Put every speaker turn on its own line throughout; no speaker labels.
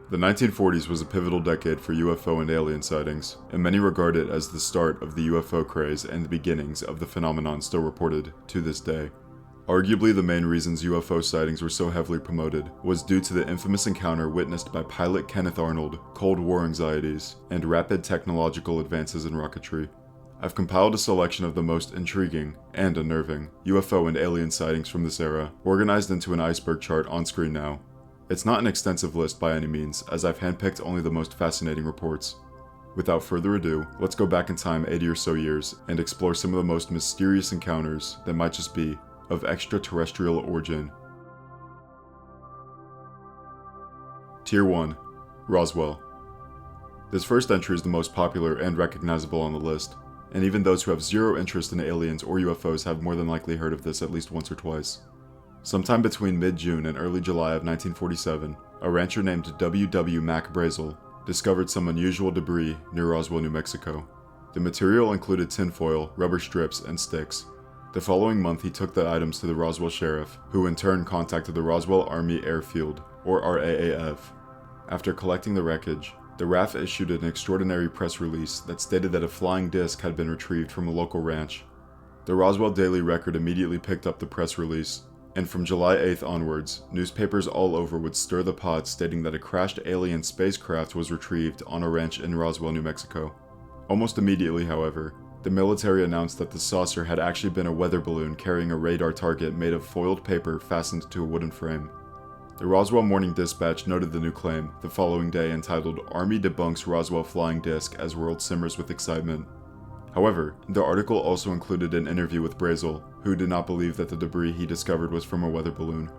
The 1940s was a pivotal decade for UFO and alien sightings, and many regard it as the start of the UFO craze and the beginnings of the phenomenon still reported to this day. Arguably the main reasons UFO sightings were so heavily promoted was due to the infamous encounter witnessed by pilot Kenneth Arnold, Cold War anxieties, and rapid technological advances in rocketry. I've compiled a selection of the most intriguing and unnerving UFO and alien sightings from this era, organized into an iceberg chart on screen now. It's not an extensive list by any means, as I've handpicked only the most fascinating reports. Without further ado, let's go back in time 80 or so years and explore some of the most mysterious encounters that might just be of extraterrestrial origin. Tier 1. Roswell. This first entry is the most popular and recognizable on the list, and even those who have zero interest in aliens or UFOs have more than likely heard of this at least once or twice. Sometime between mid-June and early July of 1947, a rancher named W. Mac Brazel discovered some unusual debris near Roswell, New Mexico. The material included tinfoil, rubber strips, and sticks. The following month he took the items to the Roswell sheriff, who in turn contacted the Roswell Army Airfield, or RAAF. After collecting the wreckage, the RAF issued an extraordinary press release that stated that a flying disc had been retrieved from a local ranch. The Roswell Daily Record immediately picked up the press release, and from July 8th onwards, newspapers all over would stir the pot stating that a crashed alien spacecraft was retrieved on a ranch in Roswell, New Mexico. Almost immediately, however, the military announced that the saucer had actually been a weather balloon carrying a radar target made of foiled paper fastened to a wooden frame. The Roswell Morning Dispatch noted the new claim the following day, entitled "Army Debunks Roswell Flying Disc as World Simmers with Excitement." However, the article also included an interview with Brazel, who did not believe that the debris he discovered was from a weather balloon.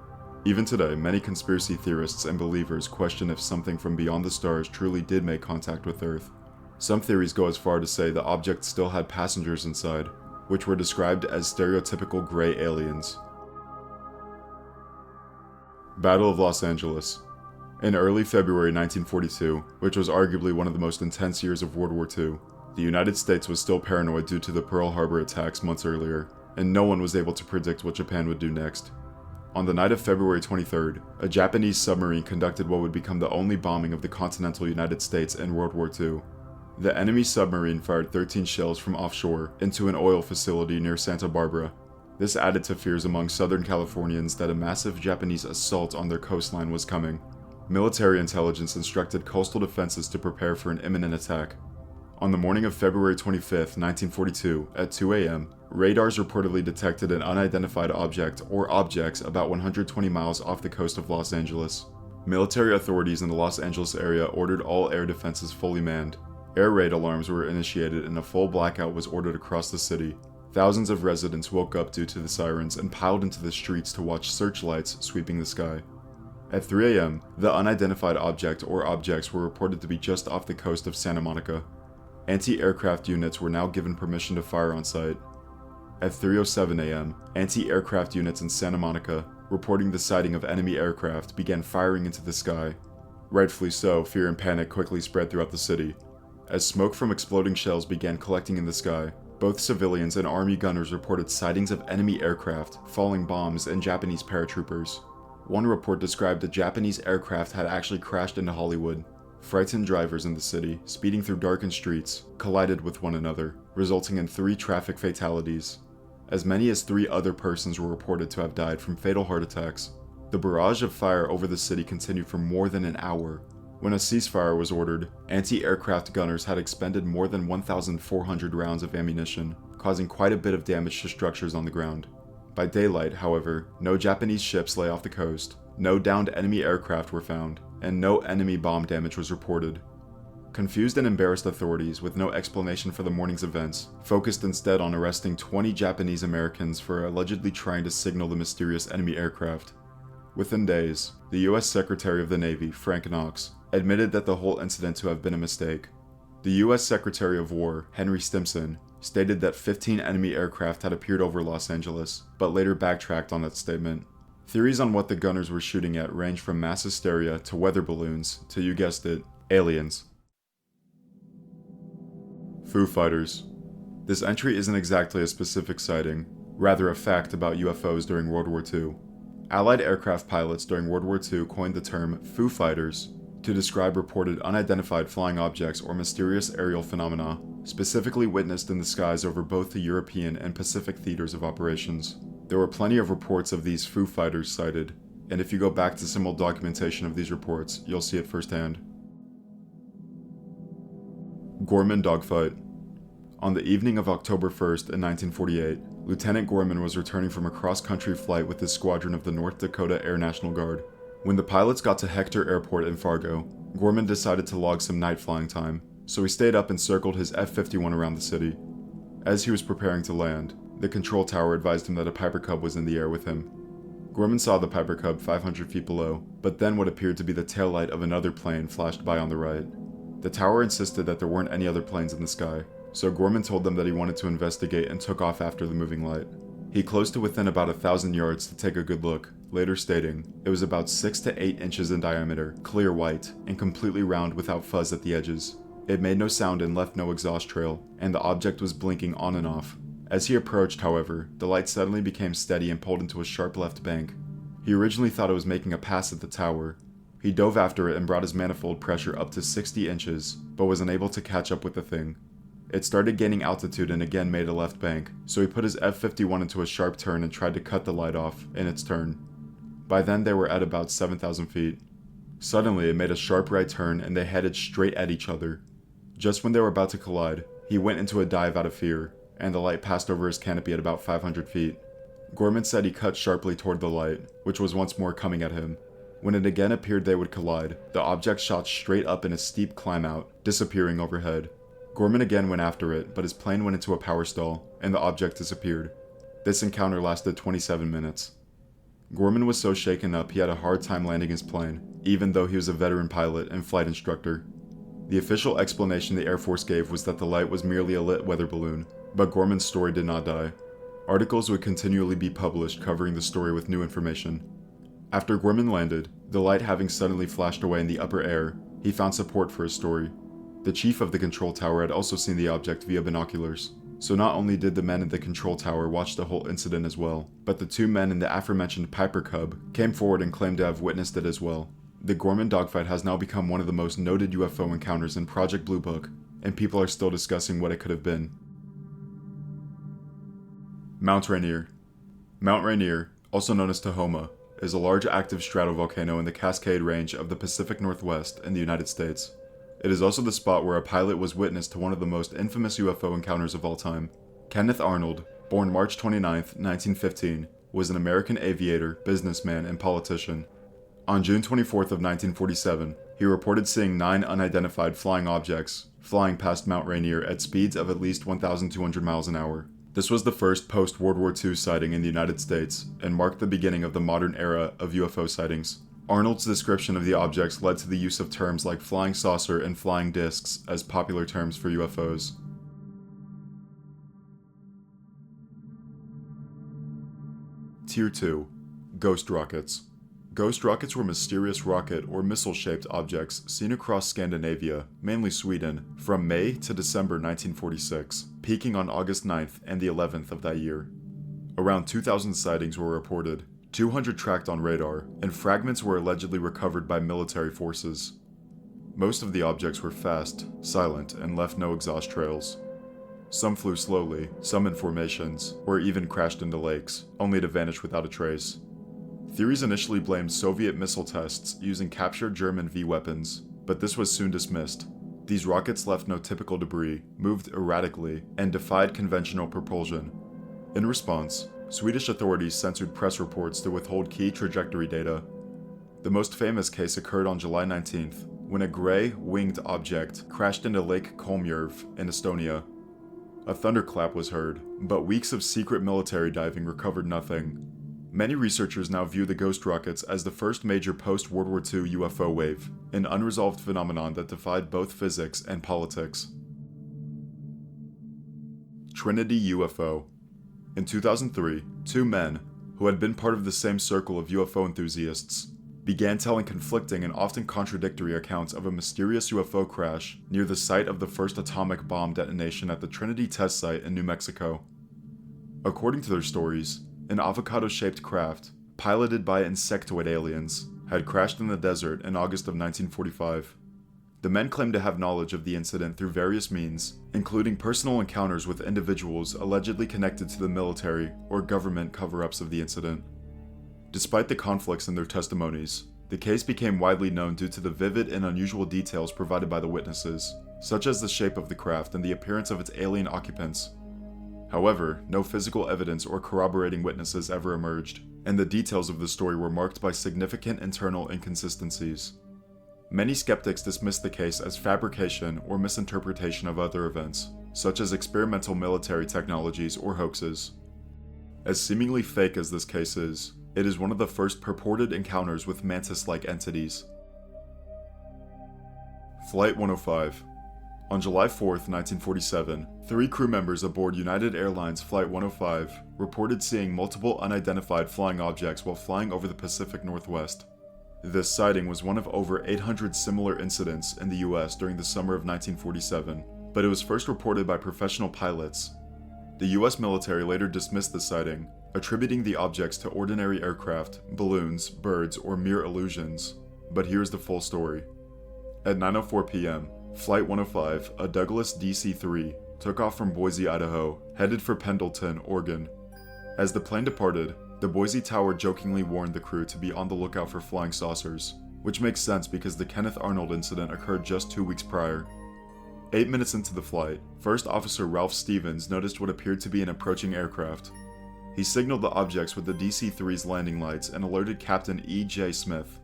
Even today, many conspiracy theorists and believers question if something from beyond the stars truly did make contact with Earth. Some theories go as far to say the object still had passengers inside, which were described as stereotypical gray aliens. Battle of Los Angeles. In early February 1942, which was arguably one of the most intense years of World War II, the United States was still paranoid due to the Pearl Harbor attacks months earlier, and no one was able to predict what Japan would do next. On the night of February 23rd, a Japanese submarine conducted what would become the only bombing of the continental United States in World War II. The enemy submarine fired 13 shells from offshore into an oil facility near Santa Barbara. This added to fears among Southern Californians that a massive Japanese assault on their coastline was coming. Military intelligence instructed coastal defenses to prepare for an imminent attack. On the morning of February 25, 1942, at 2 a.m., radars reportedly detected an unidentified object or objects about 120 miles off the coast of Los Angeles. Military authorities in the Los Angeles area ordered all air defenses fully manned. Air raid alarms were initiated and a full blackout was ordered across the city. Thousands of residents woke up due to the sirens and piled into the streets to watch searchlights sweeping the sky. At 3 a.m., the unidentified object or objects were reported to be just off the coast of Santa Monica. Anti-aircraft units were now given permission to fire on site. At 3:07 a.m., anti-aircraft units in Santa Monica, reporting the sighting of enemy aircraft, began firing into the sky. Rightfully so, fear and panic quickly spread throughout the city. As smoke from exploding shells began collecting in the sky, both civilians and army gunners reported sightings of enemy aircraft, falling bombs, and Japanese paratroopers. One report described a Japanese aircraft had actually crashed into Hollywood. Frightened drivers in the city, speeding through darkened streets, collided with one another, resulting in 3 traffic fatalities. As many as 3 other persons were reported to have died from fatal heart attacks. The barrage of fire over the city continued for more than an hour. When a ceasefire was ordered, anti-aircraft gunners had expended more than 1,400 rounds of ammunition, causing quite a bit of damage to structures on the ground. By daylight, however, no Japanese ships lay off the coast, no downed enemy aircraft were found, and no enemy bomb damage was reported. Confused and embarrassed authorities, with no explanation for the morning's events, focused instead on arresting 20 Japanese Americans for allegedly trying to signal the mysterious enemy aircraft. Within days, the U.S. Secretary of the Navy, Frank Knox, admitted that the whole incident to have been a mistake. The U.S. Secretary of War, Henry Stimson, stated that 15 enemy aircraft had appeared over Los Angeles, but later backtracked on that statement. Theories on what the gunners were shooting at range from mass hysteria to weather balloons to, you guessed it, aliens. Foo Fighters. This entry isn't exactly a specific sighting, rather a fact about UFOs during World War II. Allied aircraft pilots during World War II coined the term Foo Fighters to describe reported unidentified flying objects or mysterious aerial phenomena, specifically witnessed in the skies over both the European and Pacific theaters of operations. There were plenty of reports of these Foo Fighters sighted, and if you go back to some old documentation of these reports, you'll see it firsthand. Gorman dogfight. On the evening of October 1st in 1948, Lieutenant Gorman was returning from a cross-country flight with his squadron of the North Dakota Air National Guard. When the pilots got to Hector Airport in Fargo, Gorman decided to log some night flying time, so he stayed up and circled his F-51 around the city. As he was preparing to land, the control tower advised him that a Piper Cub was in the air with him. Gorman saw the Piper Cub 500 feet below, but then what appeared to be the taillight of another plane flashed by on the right. The tower insisted that there weren't any other planes in the sky, so Gorman told them that he wanted to investigate and took off after the moving light. He closed to within about 1,000 yards to take a good look, later stating, "It was about 6 to 8 inches in diameter, clear white, and completely round without fuzz at the edges. It made no sound and left no exhaust trail, and the object was blinking on and off." As he approached, however, the light suddenly became steady and pulled into a sharp left bank. He originally thought it was making a pass at the tower. He dove after it and brought his manifold pressure up to 60 inches, but was unable to catch up with the thing. It started gaining altitude and again made a left bank, so he put his F-51 into a sharp turn and tried to cut the light off in its turn. By then they were at about 7,000 feet. Suddenly it made a sharp right turn and they headed straight at each other. Just when they were about to collide, he went into a dive out of fear, and the light passed over his canopy at about 500 feet. Gorman said he cut sharply toward the light, which was once more coming at him. When it again appeared they would collide, the object shot straight up in a steep climb out, disappearing overhead. Gorman again went after it, but his plane went into a power stall, and the object disappeared. This encounter lasted 27 minutes. Gorman was so shaken up he had a hard time landing his plane, even though he was a veteran pilot and flight instructor. The official explanation the Air Force gave was that the light was merely a lit weather balloon, but Gorman's story did not die. Articles would continually be published covering the story with new information. After Gorman landed, the light having suddenly flashed away in the upper air, he found support for his story. The chief of the control tower had also seen the object via binoculars, so not only did the men in the control tower watch the whole incident as well, but the 2 men in the aforementioned Piper Cub came forward and claimed to have witnessed it as well. The Gorman dogfight has now become one of the most noted UFO encounters in Project Blue Book, and people are still discussing what it could have been. Mount Rainier. Mount Rainier, also known as Tahoma, is a large active stratovolcano in the Cascade Range of the Pacific Northwest in the United States. It is also the spot where a pilot was witness to one of the most infamous UFO encounters of all time. Kenneth Arnold, born March 29, 1915, was an American aviator, businessman, and politician. On June 24th of 1947, he reported seeing 9 unidentified flying objects flying past Mount Rainier at speeds of at least 1,200 miles an hour. This was the first post-World War II sighting in the United States and marked the beginning of the modern era of UFO sightings. Arnold's description of the objects led to the use of terms like flying saucer and flying discs as popular terms for UFOs. Tier 2. Ghost rockets. Ghost rockets were mysterious rocket or missile-shaped objects seen across Scandinavia, mainly Sweden, from May to December 1946, peaking on August 9th and the 11th of that year. Around 2,000 sightings were reported, 200 tracked on radar, and fragments were allegedly recovered by military forces. Most of the objects were fast, silent, and left no exhaust trails. Some flew slowly, some in formations, or even crashed into lakes, only to vanish without a trace. Theories initially blamed Soviet missile tests using captured German V-weapons, but this was soon dismissed. These rockets left no typical debris, moved erratically, and defied conventional propulsion. In response, Swedish authorities censored press reports to withhold key trajectory data. The most famous case occurred on July 19th, when a gray, winged object crashed into Lake Kolmjärv in Estonia. A thunderclap was heard, but weeks of secret military diving recovered nothing. Many researchers now view the ghost rockets as the first major post-World War II UFO wave, an unresolved phenomenon that defied both physics and politics. Trinity UFO. In 2003, 2 men, who had been part of the same circle of UFO enthusiasts, began telling conflicting and often contradictory accounts of a mysterious UFO crash near the site of the first atomic bomb detonation at the Trinity test site in New Mexico. According to their stories, an avocado-shaped craft, piloted by insectoid aliens, had crashed in the desert in August of 1945. The men claimed to have knowledge of the incident through various means, including personal encounters with individuals allegedly connected to the military or government cover-ups of the incident. Despite the conflicts in their testimonies, the case became widely known due to the vivid and unusual details provided by the witnesses, such as the shape of the craft and the appearance of its alien occupants. However, no physical evidence or corroborating witnesses ever emerged, and the details of the story were marked by significant internal inconsistencies. Many skeptics dismissed the case as fabrication or misinterpretation of other events, such as experimental military technologies or hoaxes. As seemingly fake as this case is, it is one of the first purported encounters with mantis-like entities. Flight 105. On July 4, 1947, 3 crew members aboard United Airlines Flight 105 reported seeing multiple unidentified flying objects while flying over the Pacific Northwest. This sighting was one of over 800 similar incidents in the US during the summer of 1947, but it was first reported by professional pilots. The US military later dismissed the sighting, attributing the objects to ordinary aircraft, balloons, birds, or mere illusions. But here's the full story. At 9:04 p.m., Flight 105, a Douglas DC-3, took off from Boise, Idaho, headed for Pendleton, Oregon. As the plane departed, the Boise Tower jokingly warned the crew to be on the lookout for flying saucers, which makes sense because the Kenneth Arnold incident occurred just 2 weeks prior. 8 minutes into the flight, First Officer Ralph Stevens noticed what appeared to be an approaching aircraft. He signaled the objects with the DC-3's landing lights and alerted Captain E.J. Smith.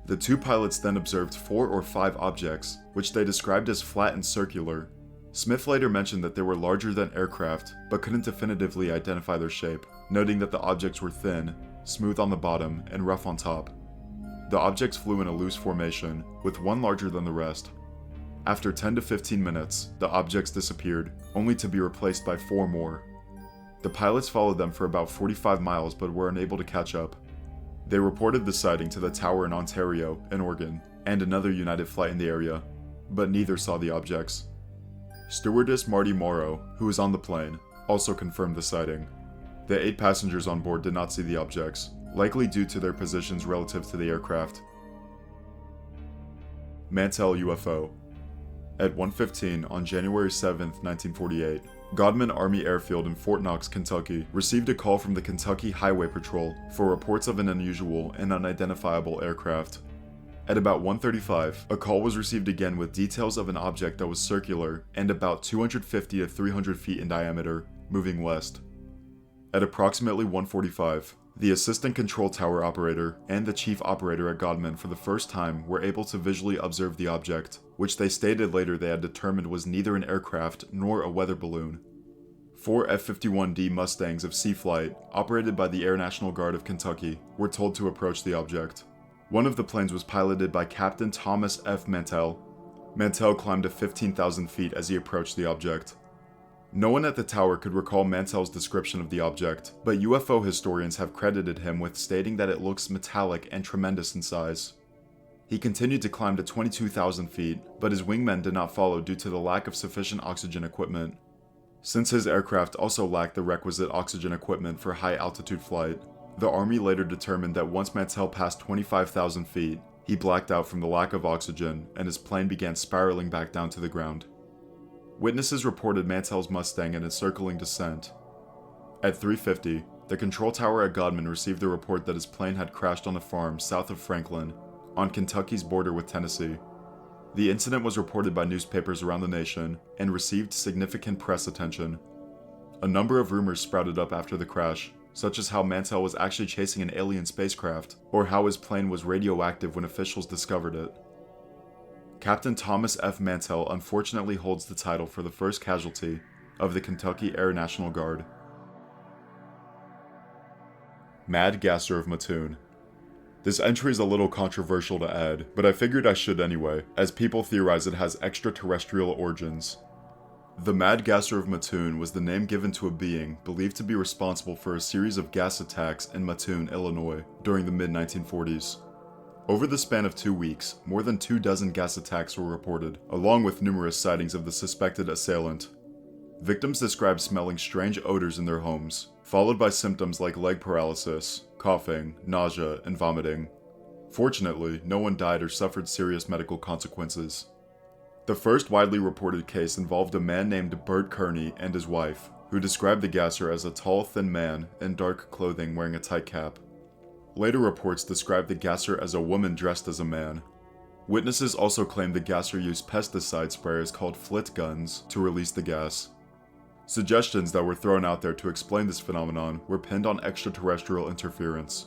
The 2 pilots then observed 4 or 5 objects, which they described as flat and circular. Smith later mentioned that they were larger than aircraft, but couldn't definitively identify their shape, noting that the objects were thin, smooth on the bottom, and rough on top. The objects flew in a loose formation, with one larger than the rest. After 10 to 15 minutes, the objects disappeared, only to be replaced by 4 more. The pilots followed them for about 45 miles but were unable to catch up. They reported the sighting to the tower in Ontario and Oregon, and another United flight in the area, but neither saw the objects. Stewardess Marty Morrow, who was on the plane, also confirmed the sighting. The 8 passengers on board did not see the objects, likely due to their positions relative to the aircraft. Mantell UFO. At 1:15 on January 7, 1948, Godman Army Airfield in Fort Knox, Kentucky, received a call from the Kentucky Highway Patrol for reports of an unusual and unidentifiable aircraft. At about 1:35, a call was received again with details of an object that was circular and about 250 to 300 feet in diameter, moving west. At approximately 1:45, the assistant control tower operator and the chief operator at Godman for the first time were able to visually observe the object, which they stated later they had determined was neither an aircraft nor a weather balloon. 4 F-51D Mustangs of Sea Flight, operated by the Air National Guard of Kentucky, were told to approach the object. One of the planes was piloted by Captain Thomas F. Mantell. Mantell climbed to 15,000 feet as he approached the object. No one at the tower could recall Mantell's description of the object, but UFO historians have credited him with stating that it looks metallic and tremendous in size. He continued to climb to 22,000 feet, but his wingmen did not follow due to the lack of sufficient oxygen equipment. Since his aircraft also lacked the requisite oxygen equipment for high-altitude flight, the Army later determined that once Mantell passed 25,000 feet, he blacked out from the lack of oxygen and his plane began spiraling back down to the ground. Witnesses reported Mantell's Mustang in a circling descent. At 3:50, the control tower at Godman received a report that his plane had crashed on a farm south of Franklin, on Kentucky's border with Tennessee. The incident was reported by newspapers around the nation and received significant press attention. A number of rumors sprouted up after the crash, such as how Mantell was actually chasing an alien spacecraft, or how his plane was radioactive when officials discovered it. Captain Thomas F. Mantell unfortunately holds the title for the first casualty of the Kentucky Air National Guard. Mad Gasser of Mattoon. This entry is a little controversial to add, but I figured I should anyway, as people theorize it has extraterrestrial origins. The Mad Gasser of Mattoon was the name given to a being believed to be responsible for a series of gas attacks in Mattoon, Illinois, during the mid-1940s. Over the span of 2 weeks, more than 24 gas attacks were reported, along with numerous sightings of the suspected assailant. Victims described smelling strange odors in their homes, followed by symptoms like leg paralysis, coughing, nausea, and vomiting. Fortunately, no one died or suffered serious medical consequences. The first widely reported case involved a man named Bert Kearney and his wife, who described the gasser as a tall, thin man in dark clothing wearing a tight cap. Later reports described the gasser as a woman dressed as a man. Witnesses also claimed the gasser used pesticide sprayers called flit guns to release the gas. Suggestions that were thrown out there to explain this phenomenon were pinned on extraterrestrial interference.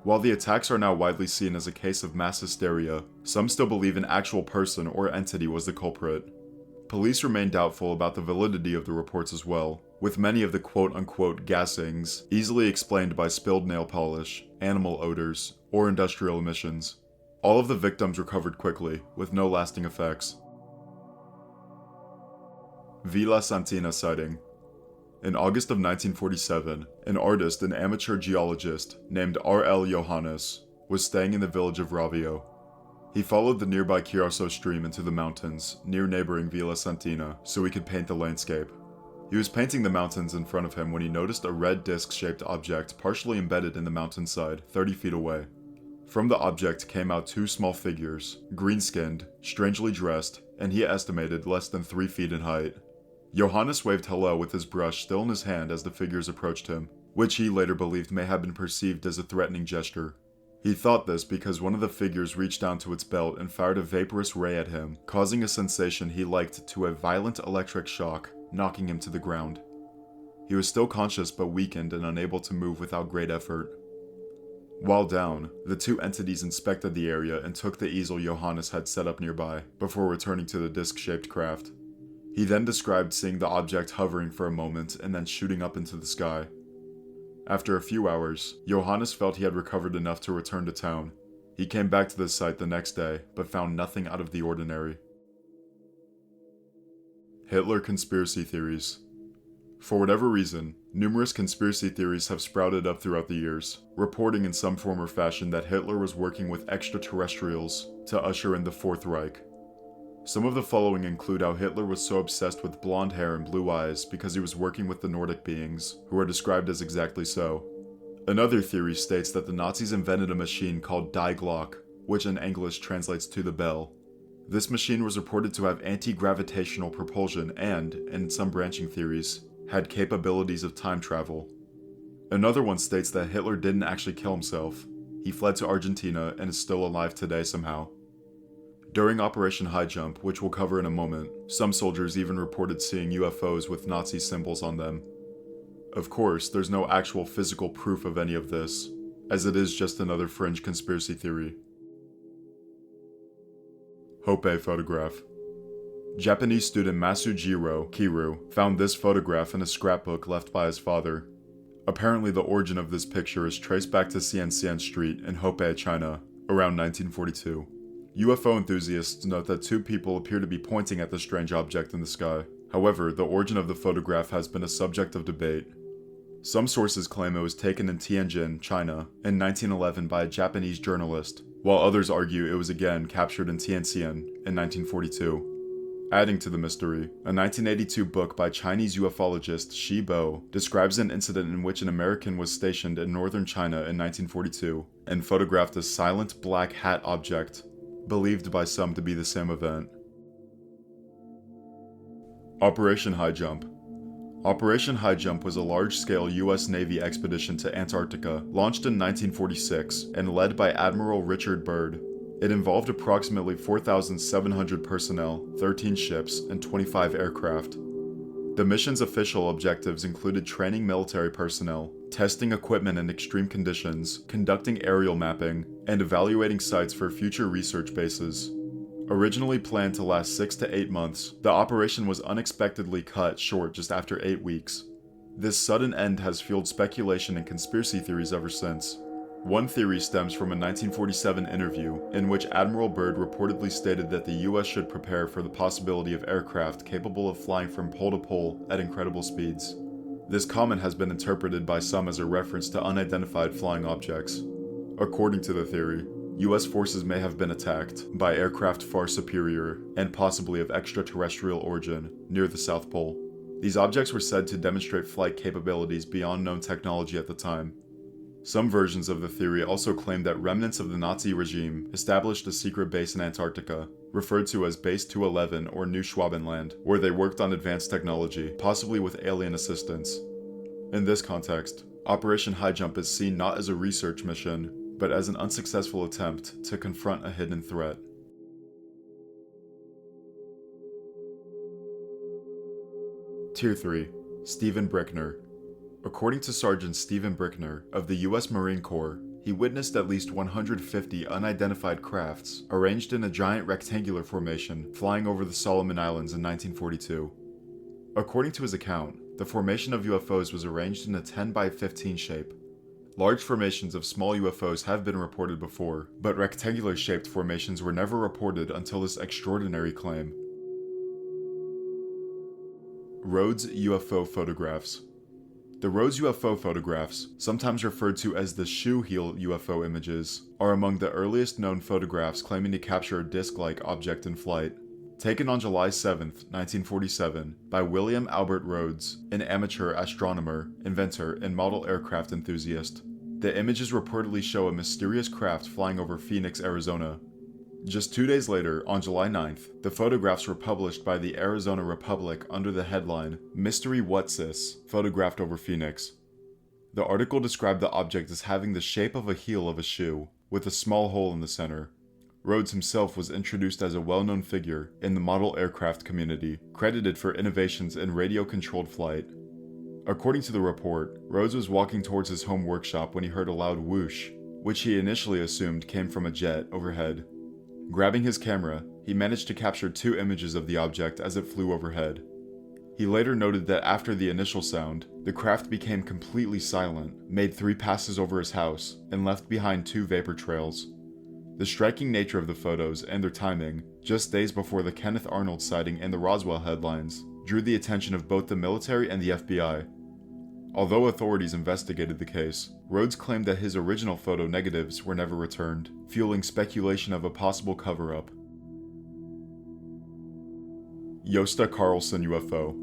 While the attacks are now widely seen as a case of mass hysteria, some still believe an actual person or entity was the culprit. Police remain doubtful about the validity of the reports as well, with many of the quote-unquote gassings easily explained by spilled nail polish, animal odors, or industrial emissions. All of the victims recovered quickly, with no lasting effects. Villa Santina sighting. In August of 1947, an artist and amateur geologist named R.L. Johannes was staying in the village of Ravio. He followed the nearby Chiasso stream into the mountains near neighboring Villa Santina so he could paint the landscape. He was painting the mountains in front of him when he noticed a red disc-shaped object partially embedded in the mountainside 30 feet away. From the object came out two small figures, green-skinned, strangely dressed, and he estimated less than 3 feet in height. Johannes waved hello with his brush still in his hand as the figures approached him, which he later believed may have been perceived as a threatening gesture. He thought this because one of the figures reached down to its belt and fired a vaporous ray at him, causing a sensation he liked to a violent electric shock, knocking him to the ground. He was still conscious but weakened and unable to move without great effort. While down, the two entities inspected the area and took the easel Johannes had set up nearby, before returning to the disc-shaped craft. He then described seeing the object hovering for a moment and then shooting up into the sky. After a few hours, Johannes felt he had recovered enough to return to town. He came back to the site the next day, but found nothing out of the ordinary. Hitler conspiracy theories. For whatever reason, numerous conspiracy theories have sprouted up throughout the years, reporting in some form or fashion that Hitler was working with extraterrestrials to usher in the Fourth Reich. Some of the following include how Hitler was so obsessed with blonde hair and blue eyes because he was working with the Nordic beings, who are described as exactly so. Another theory states that the Nazis invented a machine called Die Glock, which in English translates to the bell. This machine was reported to have anti-gravitational propulsion and, in some branching theories, had capabilities of time travel. Another one states that Hitler didn't actually kill himself. He fled to Argentina and is still alive today somehow. During Operation High Jump, which we'll cover in a moment, some soldiers even reported seeing UFOs with Nazi symbols on them. Of course, there's no actual physical proof of any of this, as it is just another fringe conspiracy theory. Hope photograph. Japanese student Masujiro Kiru found this photograph in a scrapbook left by his father. Apparently the origin of this picture is traced back to Xianxian Street in Hope, China, around 1942. UFO enthusiasts note that two people appear to be pointing at the strange object in the sky. However, the origin of the photograph has been a subject of debate. Some sources claim it was taken in Tianjin, China, in 1911 by a Japanese journalist, while others argue it was again captured in Tianxian in 1942. Adding to the mystery, a 1982 book by Chinese ufologist Shi Bo describes an incident in which an American was stationed in northern China in 1942 and photographed a silent black hat object, believed by some to be the same event. Operation High Jump. Operation High Jump was a large-scale U.S. Navy expedition to Antarctica launched in 1946 and led by Admiral Richard Byrd. It involved approximately 4,700 personnel, 13 ships, and 25 aircraft. The mission's official objectives included training military personnel, testing equipment in extreme conditions, conducting aerial mapping, and evaluating sites for future research bases. Originally planned to last 6 to 8 months, the operation was unexpectedly cut short just after 8 weeks. This sudden end has fueled speculation and conspiracy theories ever since. One theory stems from a 1947 interview in which Admiral Byrd reportedly stated that the US should prepare for the possibility of aircraft capable of flying from pole to pole at incredible speeds. This comment has been interpreted by some as a reference to unidentified flying objects. According to the theory, US forces may have been attacked by aircraft far superior and possibly of extraterrestrial origin near the South Pole. These objects were said to demonstrate flight capabilities beyond known technology at the time. Some versions of the theory also claim that remnants of the Nazi regime established a secret base in Antarctica, referred to as Base 211 or New Schwabenland, where they worked on advanced technology, possibly with alien assistance. In this context, Operation Highjump is seen not as a research mission, but as an unsuccessful attempt to confront a hidden threat. Tier 3. Stephen Brickner. According to Sergeant Stephen Brickner of the U.S. Marine Corps, he witnessed at least 150 unidentified crafts arranged in a giant rectangular formation flying over the Solomon Islands in 1942. According to his account, the formation of UFOs was arranged in a 10 by 15 shape. Large formations of small UFOs have been reported before, but rectangular-shaped formations were never reported until this extraordinary claim. Rhodes UFO photographs. The Rhodes UFO photographs, sometimes referred to as the shoe heel UFO images, are among the earliest known photographs claiming to capture a disc-like object in flight. Taken on July 7, 1947, by William Albert Rhodes, an amateur astronomer, inventor, and model aircraft enthusiast. The images reportedly show a mysterious craft flying over Phoenix, Arizona. Just 2 days later, on July 9th, the photographs were published by the Arizona Republic under the headline, "Mystery What's This?" Photographed over Phoenix. The article described the object as having the shape of a heel of a shoe, with a small hole in the center. Rhodes himself was introduced as a well-known figure in the model aircraft community, credited for innovations in radio-controlled flight. According to the report, Rhodes was walking towards his home workshop when he heard a loud whoosh, which he initially assumed came from a jet overhead. Grabbing his camera, he managed to capture 2 images of the object as it flew overhead. He later noted that after the initial sound, the craft became completely silent, made 3 passes over his house, and left behind 2 vapor trails. The striking nature of the photos and their timing, just days before the Kenneth Arnold sighting and the Roswell headlines, drew the attention of both the military and the FBI. Although authorities investigated the case, Rhodes claimed that his original photo negatives were never returned, fueling speculation of a possible cover-up. Gösta Karlsson UFO.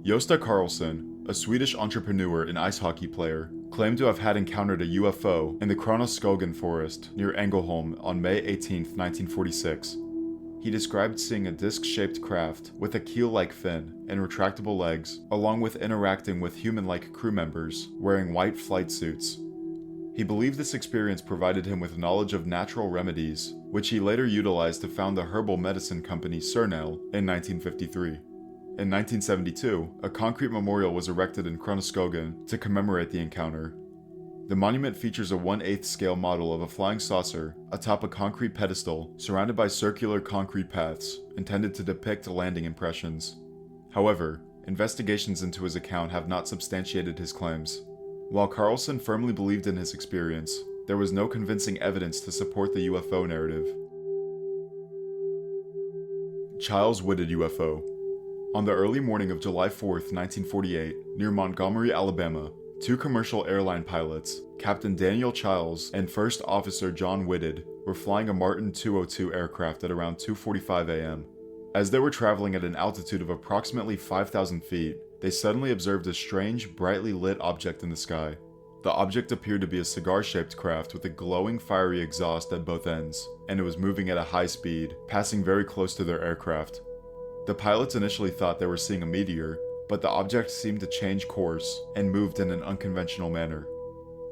Gösta Karlsson, a Swedish entrepreneur and ice hockey player, claimed to have had encountered a UFO in the Kronoskogen forest near Ängelholm on May 18, 1946. He described seeing a disc-shaped craft with a keel-like fin and retractable legs, along with interacting with human-like crew members wearing white flight suits. He believed this experience provided him with knowledge of natural remedies, which he later utilized to found the herbal medicine company Cernel in 1953. In 1972, a concrete memorial was erected in Kronoskogen to commemorate the encounter. The monument features a 1/8 scale model of a flying saucer atop a concrete pedestal surrounded by circular concrete paths intended to depict landing impressions. However, investigations into his account have not substantiated his claims. While Karlsson firmly believed in his experience, there was no convincing evidence to support the UFO narrative. Childs Wooded UFO. On the early morning of July 4, 1948, near Montgomery, Alabama, 2 commercial airline pilots, Captain Daniel Childs and First Officer John Whitted, were flying a Martin 202 aircraft at around 2:45 a.m. As they were traveling at an altitude of approximately 5,000 feet, they suddenly observed a strange, brightly lit object in the sky. The object appeared to be a cigar-shaped craft with a glowing, fiery exhaust at both ends, and it was moving at a high speed, passing very close to their aircraft. The pilots initially thought they were seeing a meteor, but the object seemed to change course and moved in an unconventional manner.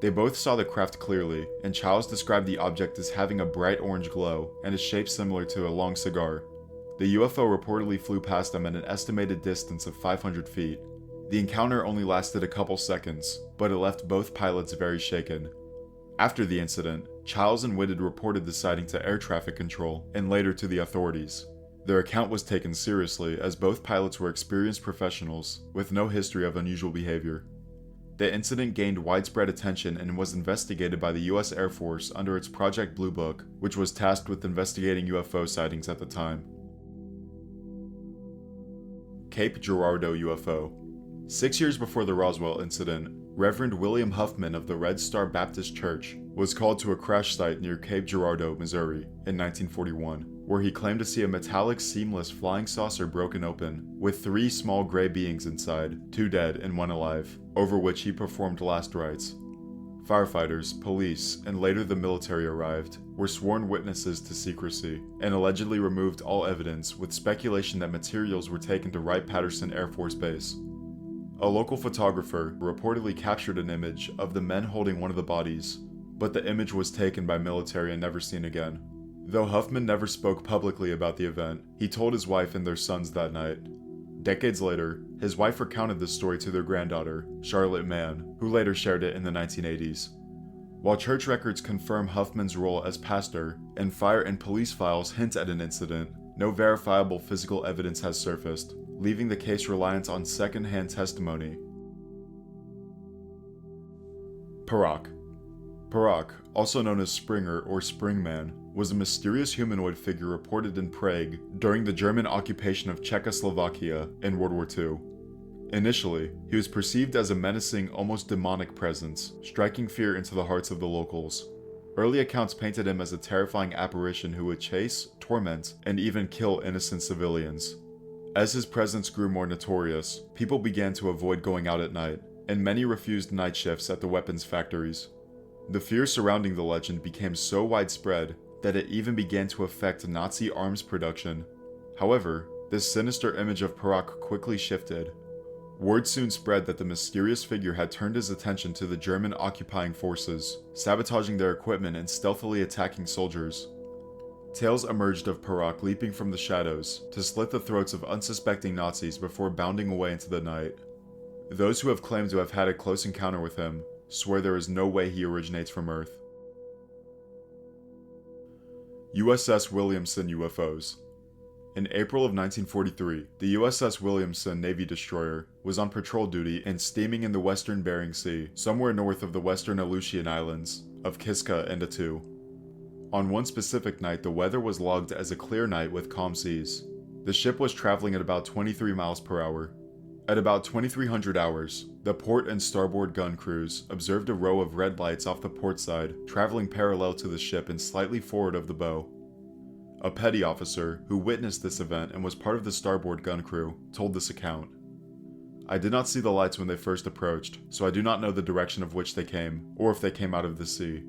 They both saw the craft clearly, and Childs described the object as having a bright orange glow and a shape similar to a long cigar. The UFO reportedly flew past them at an estimated distance of 500 feet. The encounter only lasted a couple seconds, but it left both pilots very shaken. After the incident, Childs and Whitted reported the sighting to air traffic control and later to the authorities. Their account was taken seriously as both pilots were experienced professionals with no history of unusual behavior. The incident gained widespread attention and was investigated by the U.S. Air Force under its Project Blue Book, which was tasked with investigating UFO sightings at the time. Cape Girardeau UFO. 6 years before the Roswell incident, Reverend William Huffman of the Red Star Baptist Church was called to a crash site near Cape Girardeau, Missouri, in 1941, where he claimed to see a metallic seamless flying saucer broken open, with 3 small gray beings inside, 2 dead and 1 alive, over which he performed last rites. Firefighters, police, and later the military arrived, were sworn witnesses to secrecy, and allegedly removed all evidence, with speculation that materials were taken to Wright-Patterson Air Force Base. A local photographer reportedly captured an image of the men holding one of the bodies, but the image was taken by military and never seen again. Though Huffman never spoke publicly about the event, he told his wife and their sons that night. Decades later, his wife recounted this story to their granddaughter, Charlotte Mann, who later shared it in the 1980s. While church records confirm Huffman's role as pastor, and fire and police files hint at an incident, no verifiable physical evidence has surfaced, leaving the case reliant on second-hand testimony. Parak. Parak, also known as Springer or Springman, was a mysterious humanoid figure reported in Prague during the German occupation of Czechoslovakia in World War II. Initially, he was perceived as a menacing, almost demonic presence, striking fear into the hearts of the locals. Early accounts painted him as a terrifying apparition who would chase, torment, and even kill innocent civilians. As his presence grew more notorious, people began to avoid going out at night, and many refused night shifts at the weapons factories. The fear surrounding the legend became so widespread that it even began to affect Nazi arms production. However, this sinister image of Parak quickly shifted. Word soon spread that the mysterious figure had turned his attention to the German occupying forces, sabotaging their equipment and stealthily attacking soldiers. Tales emerged of Parak leaping from the shadows to slit the throats of unsuspecting Nazis before bounding away into the night. Those who have claimed to have had a close encounter with him swear there is no way he originates from Earth. USS Williamson UFOs. In April of 1943, the USS Williamson Navy destroyer was on patrol duty and steaming in the western Bering Sea, somewhere north of the western Aleutian Islands of Kiska and Atu. On one specific night, the weather was logged as a clear night with calm seas. The ship was traveling at about 23 miles per hour. At about 2300 hours, the port and starboard gun crews observed a row of red lights off the port side, traveling parallel to the ship and slightly forward of the bow. A petty officer, who witnessed this event and was part of the starboard gun crew, told this account. "I did not see the lights when they first approached, so I do not know the direction of which they came, or if they came out of the sea.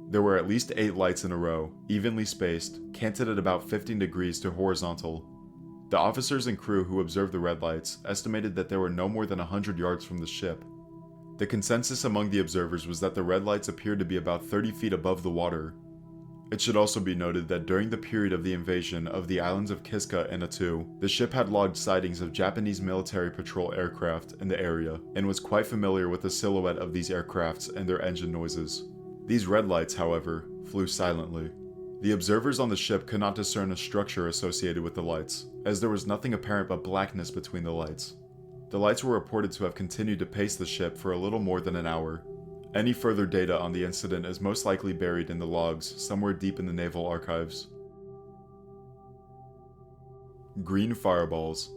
There were at least 8 lights in a row, evenly spaced, canted at about 15 degrees to horizontal. The officers and crew who observed the red lights estimated that they were no more than 100 yards from the ship. The consensus among the observers was that the red lights appeared to be about 30 feet above the water. It should also be noted that during the period of the invasion of the islands of Kiska and Atu, the ship had logged sightings of Japanese military patrol aircraft in the area and was quite familiar with the silhouette of these aircrafts and their engine noises. These red lights, however, flew silently. The observers on the ship could not discern a structure associated with the lights, as there was nothing apparent but blackness between the lights. The lights were reported to have continued to pace the ship for a little more than an hour. Any further data on the incident is most likely buried in the logs somewhere deep in the naval archives. Green fireballs.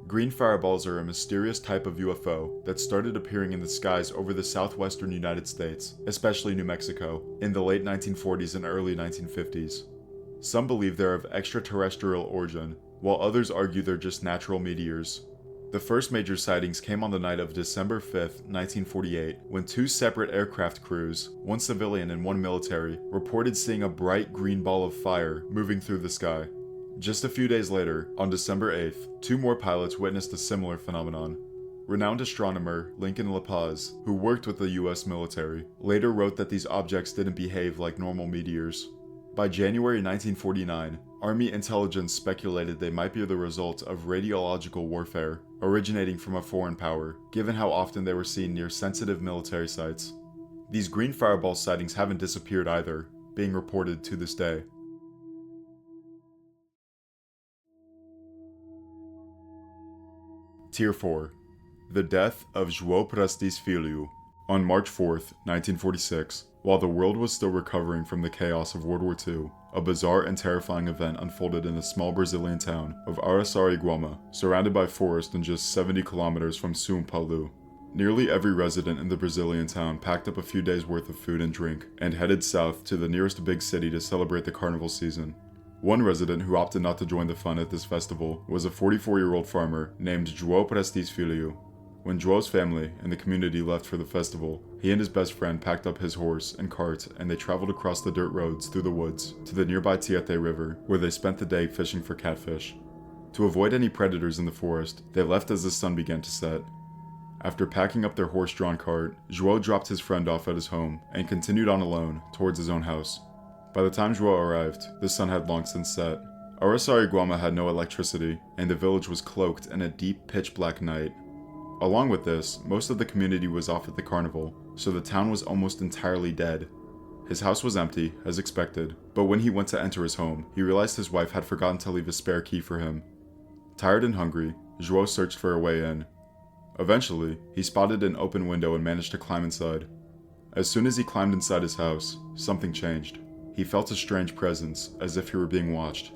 Green fireballs are a mysterious type of UFO that started appearing in the skies over the southwestern United States, especially New Mexico, in the late 1940s and early 1950s. Some believe they're of extraterrestrial origin, while others argue they're just natural meteors. The first major sightings came on the night of December 5, 1948, when 2 separate aircraft crews, one civilian and one military, reported seeing a bright green ball of fire moving through the sky. Just a few days later, on December 8th, 2 more pilots witnessed a similar phenomenon. Renowned astronomer Lincoln La Paz, who worked with the US military, later wrote that these objects didn't behave like normal meteors. By January 1949, Army intelligence speculated they might be the result of radiological warfare, originating from a foreign power, given how often they were seen near sensitive military sites. These green fireball sightings haven't disappeared either, being reported to this day. Tier 4. The death of João Prestes Filho. On March 4th, 1946, while the world was still recovering from the chaos of World War II, a bizarre and terrifying event unfolded in the small Brazilian town of Araçariguama, surrounded by forest and just 70 kilometers from São Paulo. Nearly every resident in the Brazilian town packed up a few days' worth of food and drink and headed south to the nearest big city to celebrate the carnival season. One resident who opted not to join the fun at this festival was a 44-year-old farmer named João Prestes Filho. When Joel's family and the community left for the festival, he and his best friend packed up his horse and cart and they traveled across the dirt roads through the woods to the nearby Tiete River, where they spent the day fishing for catfish. To avoid any predators in the forest, they left as the sun began to set. After packing up their horse-drawn cart, Joel dropped his friend off at his home and continued on alone towards his own house. By the time Joel arrived, the sun had long since set. Araçariguama had no electricity, and the village was cloaked in a deep pitch-black night. Along with this, most of the community was off at the carnival, so the town was almost entirely dead. His house was empty, as expected, but when he went to enter his home, he realized his wife had forgotten to leave a spare key for him. Tired and hungry, Joel searched for a way in. Eventually, he spotted an open window and managed to climb inside. As soon as he climbed inside his house, something changed. He felt a strange presence, as if he were being watched.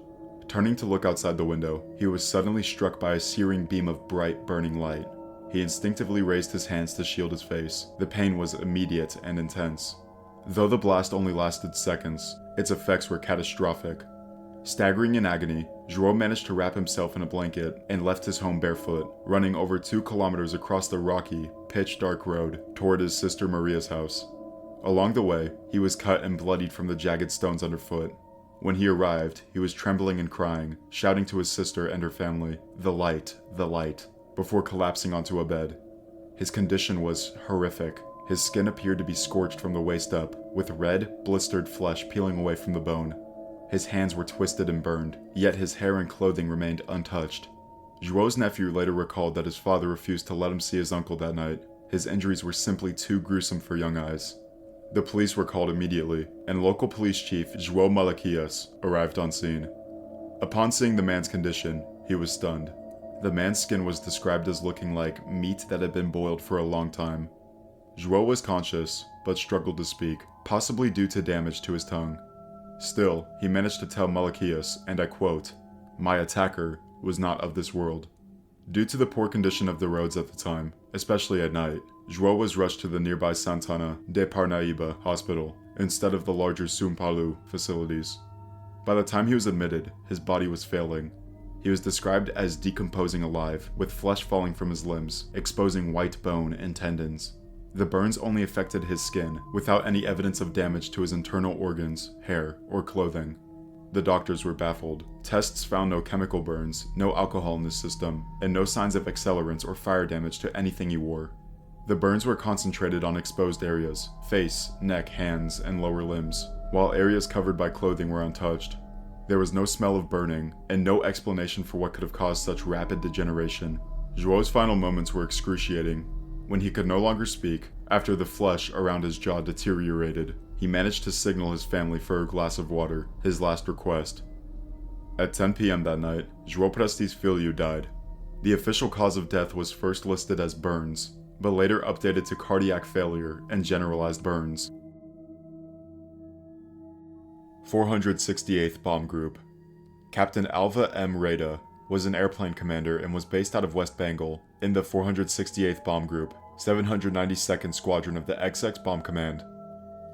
Turning to look outside the window, he was suddenly struck by a searing beam of bright, burning light. He instinctively raised his hands to shield his face. The pain was immediate and intense. Though the blast only lasted seconds, its effects were catastrophic. Staggering in agony, Joel managed to wrap himself in a blanket and left his home barefoot, running over 2 kilometers across the rocky, pitch-dark road toward his sister Maria's house. Along the way, he was cut and bloodied from the jagged stones underfoot. When he arrived, he was trembling and crying, shouting to his sister and her family, "The light, the light," before collapsing onto a bed. His condition was horrific. His skin appeared to be scorched from the waist up, with red, blistered flesh peeling away from the bone. His hands were twisted and burned, yet his hair and clothing remained untouched. Joel's nephew later recalled that his father refused to let him see his uncle that night. His injuries were simply too gruesome for young eyes. The police were called immediately, and local police chief Joel Malaquias arrived on scene. Upon seeing the man's condition, he was stunned. The man's skin was described as looking like meat that had been boiled for a long time. Joel was conscious, but struggled to speak, possibly due to damage to his tongue. Still, he managed to tell Malaquias, and I quote, "My attacker was not of this world." Due to the poor condition of the roads at the time, especially at night, Joel was rushed to the nearby Santana de Parnaíba hospital instead of the larger Sumpalu facilities. By the time he was admitted, his body was failing. He was described as decomposing alive, with flesh falling from his limbs, exposing white bone and tendons. The burns only affected his skin, without any evidence of damage to his internal organs, hair, or clothing. The doctors were baffled. Tests found no chemical burns, no alcohol in his system, and no signs of accelerants or fire damage to anything he wore. The burns were concentrated on exposed areas, face, neck, hands, and lower limbs, while areas covered by clothing were untouched. There was no smell of burning, and no explanation for what could have caused such rapid degeneration. Joel's final moments were excruciating. When he could no longer speak, after the flesh around his jaw deteriorated, he managed to signal his family for a glass of water, his last request. At 10 p.m. that night, Joel Prestes Filho died. The official cause of death was first listed as burns, but later updated to cardiac failure and generalized burns. 468th Bomb Group. Captain Alva M. Rada was an airplane commander and was based out of West Bengal in the 468th Bomb Group, 792nd Squadron of the XX Bomb Command.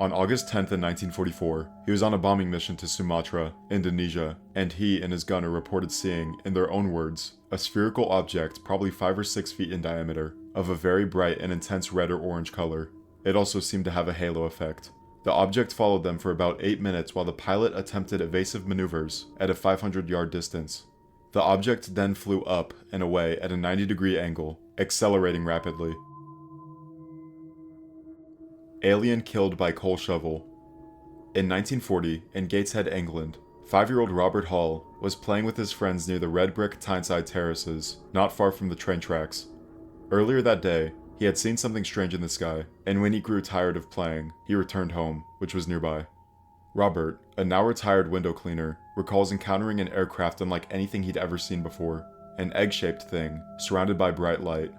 On August 10th in 1944, he was on a bombing mission to Sumatra, Indonesia, and he and his gunner reported seeing, in their own words, a spherical object probably 5 or 6 feet in diameter, of a very bright and intense red or orange color. It also seemed to have a halo effect. The object followed them for about 8 minutes while the pilot attempted evasive maneuvers at a 500-yard distance. The object then flew up and away at a 90-degree angle, accelerating rapidly. Alien killed by coal shovel. In 1940, in Gateshead, England, 5-year-old Robert Hall was playing with his friends near the red brick Tyneside terraces, not far from the train tracks. Earlier that day, he had seen something strange in the sky, and when he grew tired of playing, he returned home, which was nearby. Robert, a now retired window cleaner, recalls encountering an aircraft unlike anything he'd ever seen before, an egg-shaped thing, surrounded by bright light.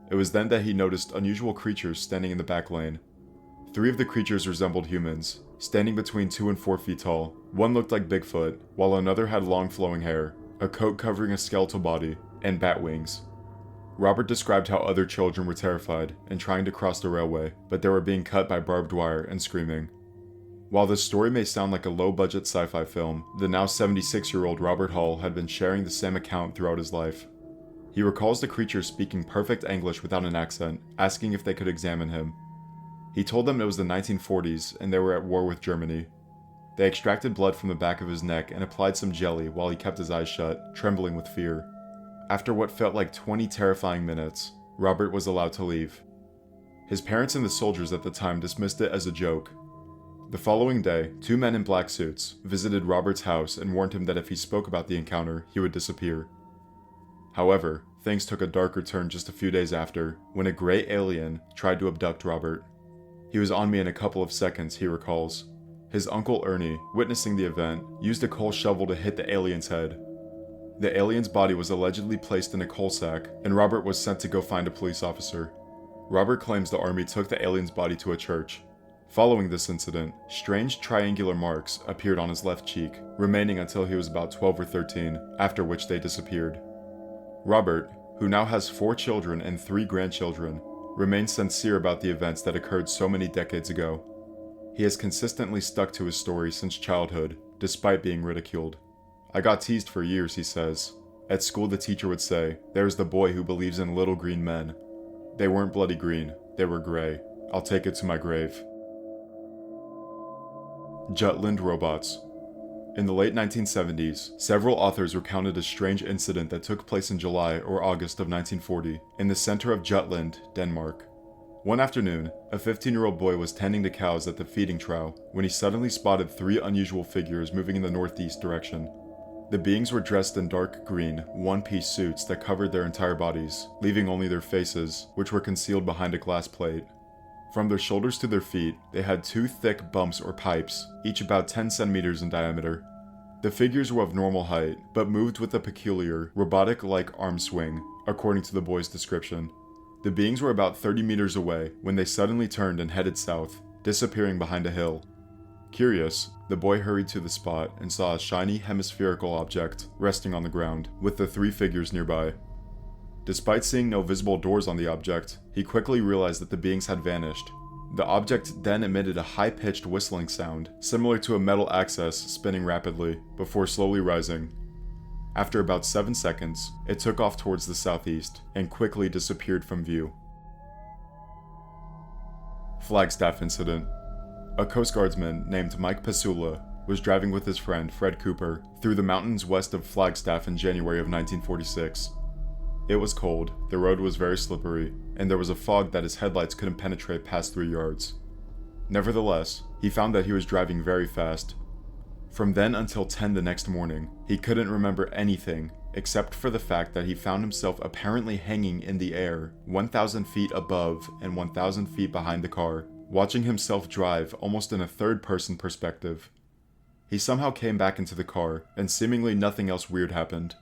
It was then that he noticed unusual creatures standing in the back lane. 3 of the creatures resembled humans, standing between 2 and 4 feet tall. One looked like Bigfoot, while another had long flowing hair, a coat covering a skeletal body, and bat wings. Robert described how other children were terrified and trying to cross the railway, but they were being cut by barbed wire and screaming. While this story may sound like a low-budget sci-fi film, the now 76-year-old Robert Hall had been sharing the same account throughout his life. He recalls the creature speaking perfect English without an accent, asking if they could examine him. He told them it was the 1940s and they were at war with Germany. They extracted blood from the back of his neck and applied some jelly while he kept his eyes shut, trembling with fear. After what felt like 20 terrifying minutes, Robert was allowed to leave. His parents and the soldiers at the time dismissed it as a joke. The following day, 2 men in black suits visited Robert's house and warned him that if he spoke about the encounter, he would disappear. However, things took a darker turn just a few days after, when a gray alien tried to abduct Robert. He was on me in a couple of seconds, he recalls. His uncle Ernie, witnessing the event, used a coal shovel to hit the alien's head. The alien's body was allegedly placed in a coal sack, and Robert was sent to go find a police officer. Robert claims the army took the alien's body to a church. Following this incident, strange triangular marks appeared on his left cheek, remaining until he was about 12 or 13, after which they disappeared. Robert, who now has 4 children and 3 grandchildren, remains sincere about the events that occurred so many decades ago. He has consistently stuck to his story since childhood, despite being ridiculed. "I got teased for years," he says. "At school the teacher would say, 'There's the boy who believes in little green men.' They weren't bloody green, they were gray. I'll take it to my grave." Jutland robots. In the late 1970s, several authors recounted a strange incident that took place in July or August of 1940 in the center of Jutland, Denmark. One afternoon, a 15-year-old boy was tending to cows at the feeding trough when he suddenly spotted 3 unusual figures moving in the northeast direction. The beings were dressed in dark green, one-piece suits that covered their entire bodies, leaving only their faces, which were concealed behind a glass plate. From their shoulders to their feet, they had 2 thick bumps or pipes, each about 10 centimeters in diameter. The figures were of normal height, but moved with a peculiar, robotic-like arm swing, according to the boy's description. The beings were about 30 meters away when they suddenly turned and headed south, disappearing behind a hill. Curious, the boy hurried to the spot and saw a shiny hemispherical object resting on the ground, with the 3 figures nearby. Despite seeing no visible doors on the object, he quickly realized that the beings had vanished. The object then emitted a high-pitched whistling sound, similar to a metal axis spinning rapidly, before slowly rising. After about 7 seconds, it took off towards the southeast, and quickly disappeared from view. Flagstaff Incident. A Coast Guardsman named Mike Pasula was driving with his friend Fred Cooper through the mountains west of Flagstaff in January of 1946. It was cold, the road was very slippery, and there was a fog that his headlights couldn't penetrate past 3 yards. Nevertheless, he found that he was driving very fast. From then until 10 the next morning, he couldn't remember anything except for the fact that he found himself apparently hanging in the air 1,000 feet above and 1,000 feet behind the car, watching himself drive almost in a third-person perspective. He somehow came back into the car, and seemingly nothing else weird happened.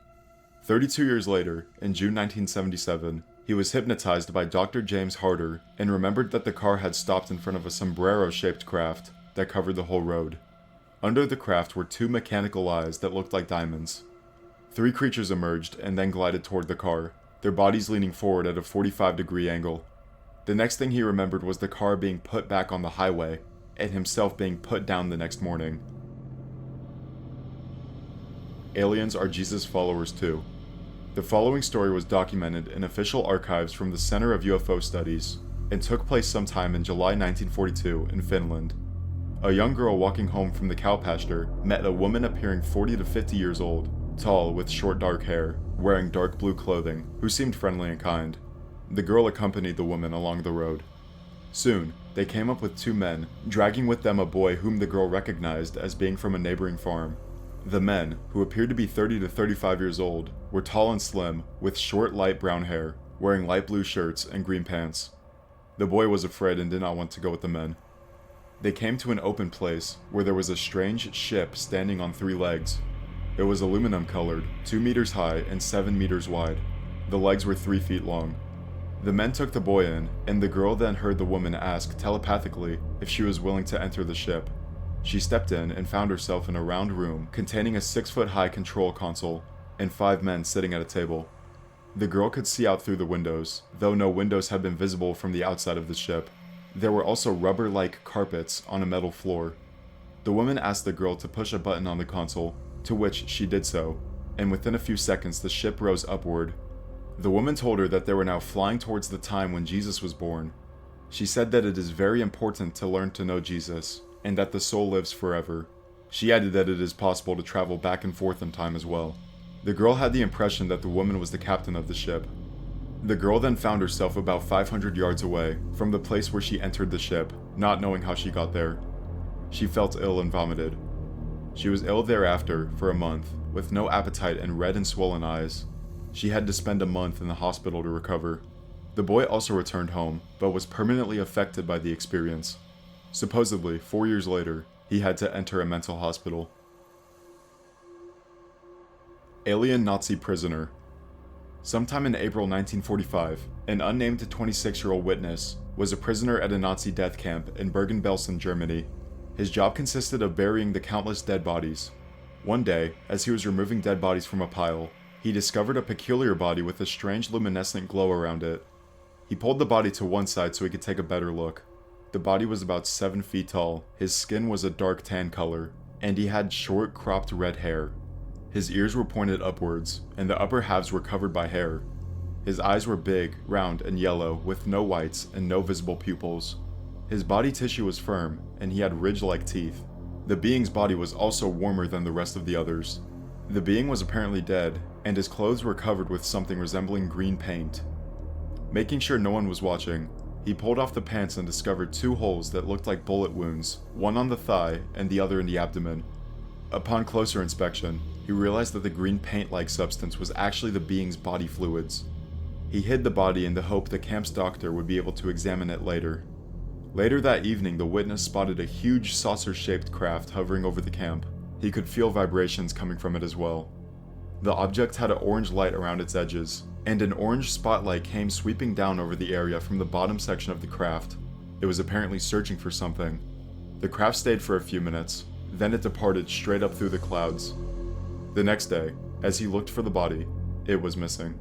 32 years later, in June 1977, he was hypnotized by Dr. James Harder and remembered that the car had stopped in front of a sombrero-shaped craft that covered the whole road. Under the craft were 2 mechanical eyes that looked like diamonds. 3 creatures emerged and then glided toward the car, their bodies leaning forward at a 45-degree angle. The next thing he remembered was the car being put back on the highway, and himself being put down the next morning. Aliens are Jesus followers too. The following story was documented in official archives from the Center of UFO Studies, and took place sometime in July 1942 in Finland. A young girl walking home from the cow pasture met a woman appearing 40 to 50 years old, tall with short dark hair, wearing dark blue clothing, who seemed friendly and kind. The girl accompanied the woman along the road. Soon, they came up with 2 men, dragging with them a boy whom the girl recognized as being from a neighboring farm. The men, who appeared to be 30 to 35 years old, were tall and slim, with short light brown hair, wearing light blue shirts and green pants. The boy was afraid and did not want to go with the men. They came to an open place where there was a strange ship standing on 3 legs. It was aluminum colored, 2 meters high and 7 meters wide. The legs were 3 feet long. The men took the boy in, and the girl then heard the woman ask telepathically if she was willing to enter the ship. She stepped in and found herself in a round room containing a 6-foot-high control console and 5 men sitting at a table. The girl could see out through the windows, though no windows had been visible from the outside of the ship. There were also rubber-like carpets on a metal floor. The woman asked the girl to push a button on the console, to which she did so, and within a few seconds the ship rose upward. The woman told her that they were now flying towards the time when Jesus was born. She said that it is very important to learn to know Jesus, and that the soul lives forever. She added that it is possible to travel back and forth in time as well. The girl had the impression that the woman was the captain of the ship. The girl then found herself about 500 yards away from the place where she entered the ship, not knowing how she got there. She felt ill and vomited. She was ill thereafter for a month, with no appetite and red and swollen eyes. She had to spend a month in the hospital to recover. The boy also returned home, but was permanently affected by the experience. Supposedly, 4 years later, he had to enter a mental hospital. Alien Nazi prisoner. Sometime in April 1945, an unnamed 26-year-old witness was a prisoner at a Nazi death camp in Bergen-Belsen, Germany. His job consisted of burying the countless dead bodies. One day, as he was removing dead bodies from a pile, he discovered a peculiar body with a strange luminescent glow around it. He pulled the body to one side so he could take a better look. The body was about 7 feet tall, his skin was a dark tan color, and he had short, cropped red hair. His ears were pointed upwards, and the upper halves were covered by hair. His eyes were big, round, and yellow, with no whites and no visible pupils. His body tissue was firm, and he had ridge-like teeth. The being's body was also warmer than the rest of the others. The being was apparently dead, and his clothes were covered with something resembling green paint. Making sure no one was watching, he pulled off the pants and discovered 2 holes that looked like bullet wounds, one on the thigh and the other in the abdomen. Upon closer inspection, he realized that the green paint-like substance was actually the being's body fluids. He hid the body in the hope the camp's doctor would be able to examine it later. Later that evening, the witness spotted a huge saucer-shaped craft hovering over the camp. He could feel vibrations coming from it as well. The object had an orange light around its edges, and an orange spotlight came sweeping down over the area from the bottom section of the craft. It was apparently searching for something. The craft stayed for a few minutes, then it departed straight up through the clouds. The next day, as he looked for the body, it was missing.